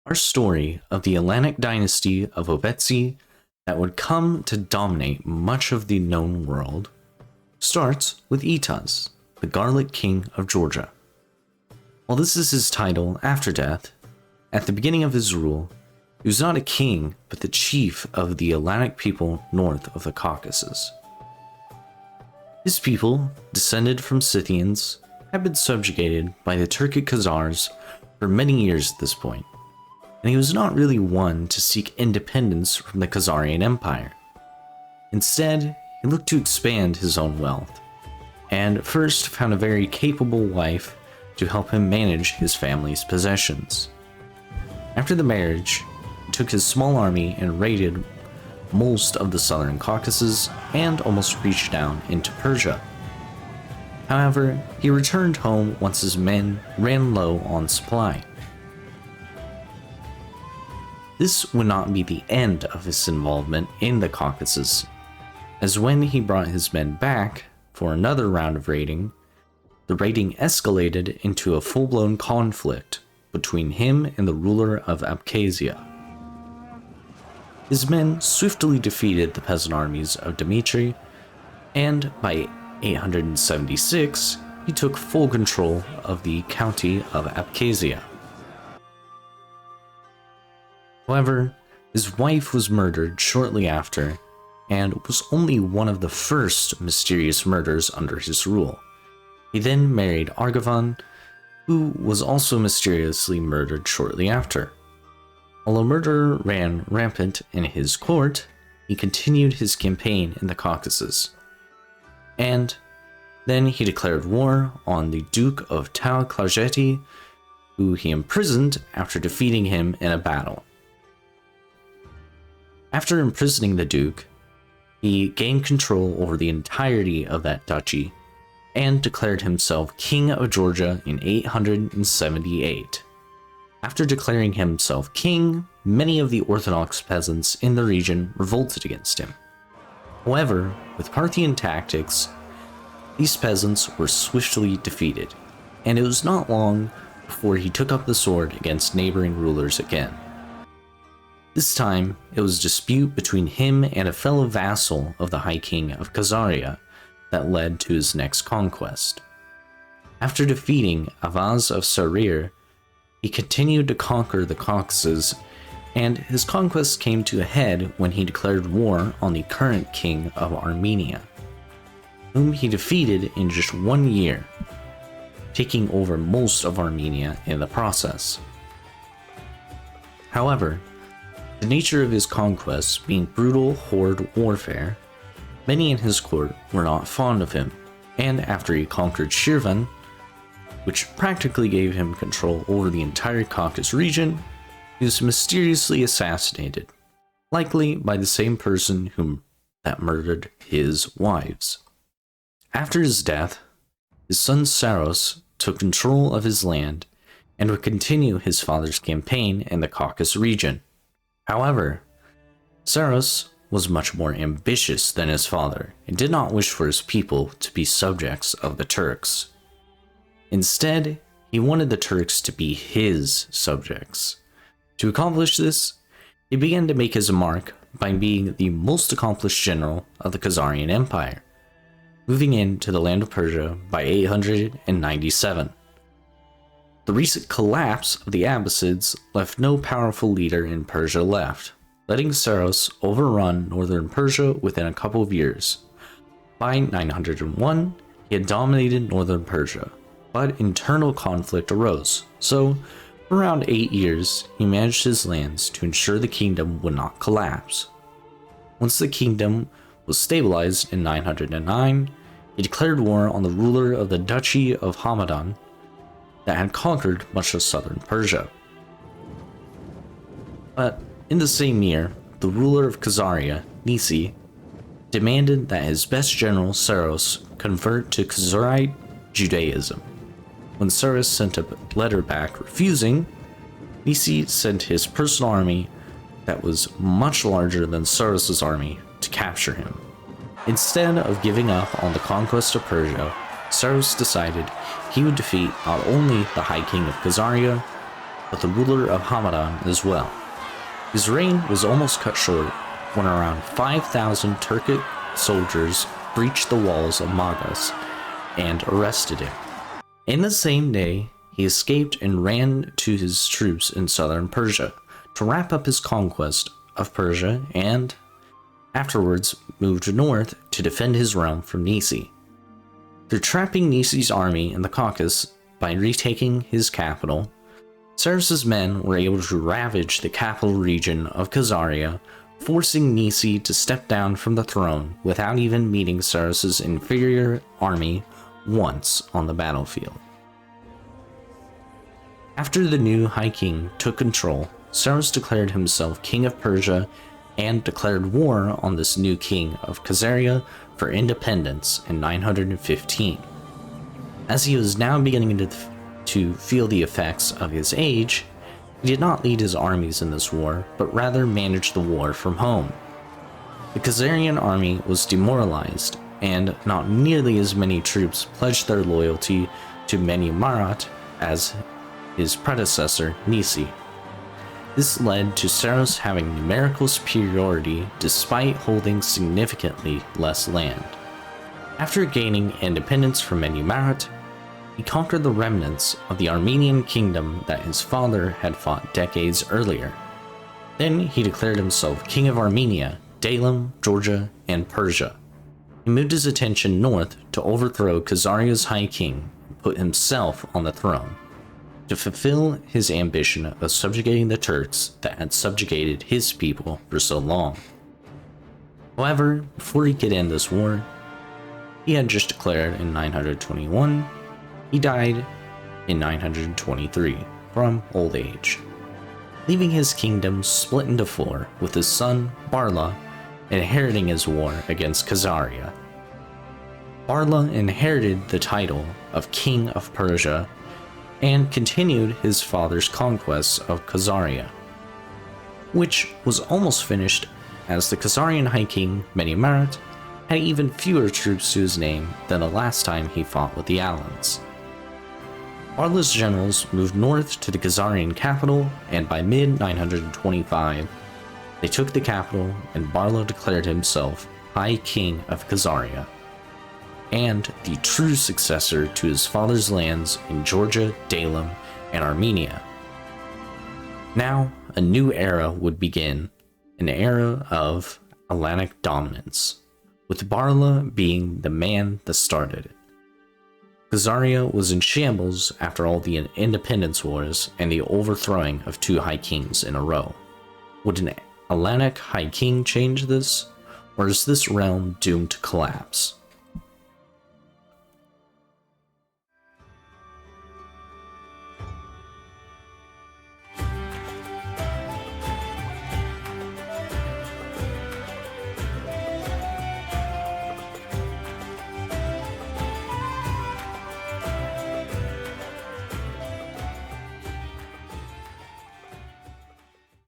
Our story of the Alanic dynasty of Obetsi that would come to dominate much of the known world starts with Itaz, the Garlic King of Georgia. While this is his title after death, at the beginning of his rule, he was not a king but the chief of the Alanic people north of the Caucasus. His people, descended from Scythians, had been subjugated by the Turkic Khazars for many years at this point, and he was not really one to seek independence from the Khazarian Empire. Instead, he looked to expand his own wealth, and first found a very capable wife to help him manage his family's possessions. After the marriage, he took his small army and raided most of the southern Caucasus and almost reached down into Persia. However, he returned home once his men ran low on supply. This would not be the end of his involvement in the Caucasus, as when he brought his men back for another round of raiding, the raiding escalated into a full-blown conflict between him and the ruler of Abkhazia. His men swiftly defeated the peasant armies of Dmitry, and by 876, he took full control of the county of Abkhazia. However, his wife was murdered shortly after, and was only one of the first mysterious murders under his rule. He then married Argavan, who was also mysteriously murdered shortly after. Although murder ran rampant in his court, he continued his campaign in the Caucasus. And then he declared war on the Duke of Tao-Klarjeti, who he imprisoned after defeating him in a battle. After imprisoning the Duke, he gained control over the entirety of that duchy and declared himself King of Georgia in 878. After declaring himself king, many of the Orthodox peasants in the region revolted against him. However, with Parthian tactics, these peasants were swiftly defeated, and it was not long before he took up the sword against neighboring rulers again. This time, it was a dispute between him and a fellow vassal of the High King of Khazaria that led to his next conquest. After defeating Avaz of Sarir, he continued to conquer the Caucasus, and his conquest came to a head when he declared war on the current king of Armenia, whom he defeated in just 1 year, taking over most of Armenia in the process. However, the nature of his conquests being brutal horde warfare, many in his court were not fond of him, and after he conquered Shirvan, which practically gave him control over the entire Caucasus region, he was mysteriously assassinated, likely by the same person that murdered his wives. After his death, his son Saros took control of his land and would continue his father's campaign in the Caucasus region. However, Saros was much more ambitious than his father and did not wish for his people to be subjects of the Turks. Instead, he wanted the Turks to be his subjects. To accomplish this, he began to make his mark by being the most accomplished general of the Khazarian Empire, moving into the land of Persia by 897. The recent collapse of the Abbasids left no powerful leader in Persia left, letting Saros overrun northern Persia within a couple of years. By 901, he had dominated northern Persia, but internal conflict arose, so for around 8 years he managed his lands to ensure the kingdom would not collapse. Once the kingdom was stabilized in 909, he declared war on the ruler of the duchy of Hamadan that had conquered much of southern Persia. But in the same year, the ruler of Khazaria, Nisi, demanded that his best general Saros convert to Khazarite Judaism. When Saros sent a letter back refusing, Nisi sent his personal army that was much larger than Saros' army to capture him. Instead of giving up on the conquest of Persia, Saros decided he would defeat not only the High King of Khazaria, but the ruler of Hamadan as well. His reign was almost cut short when around 5,000 Turkic soldiers breached the walls of Magas and arrested him. In the same day, he escaped and ran to his troops in southern Persia to wrap up his conquest of Persia, and afterwards moved north to defend his realm from Nisi. Through trapping Nisi's army in the Caucasus by retaking his capital, Saros's men were able to ravage the capital region of Khazaria, forcing Nisi to step down from the throne without even meeting Saros's inferior army once on the battlefield. After the new High King took control, Saros declared himself King of Persia and declared war on this new king of Khazaria for independence in 915. As he was now beginning to feel the effects of his age, he did not lead his armies in this war, but rather managed the war from home. The Khazarian army was demoralized, and not nearly as many troops pledged their loyalty to Meni-Marat as his predecessor, Nisi. This led to Saros having numerical superiority despite holding significantly less land. After gaining independence from Meni-Marat, he conquered the remnants of the Armenian kingdom that his father had fought decades earlier. Then he declared himself King of Armenia, Daylam, Georgia, and Persia. He moved his attention north to overthrow Khazaria's High King and put himself on the throne, to fulfill his ambition of subjugating the Turks that had subjugated his people for so long. However, before he could end this war, he had just declared in 921, he died in 923 from old age, leaving his kingdom split into four, with his son Barlah inheriting his war against Khazaria. Barlah inherited the title of King of Persia and continued his father's conquests of Khazaria, which was almost finished as the Khazarian High King Meni-Marat had even fewer troops to his name than the last time he fought with the Alans. Barlah's generals moved north to the Khazarian capital, and by mid-925, they took the capital, and Barlah declared himself High King of Khazaria, and the true successor to his father's lands in Georgia, Daylam, and Armenia. Now, a new era would begin, an era of Alanic dominance, with Barlah being the man that started it. Khazaria was in shambles after all the independence wars and the overthrowing of two High Kings in a row. Would an Alanic High King change this, or is this realm doomed to collapse?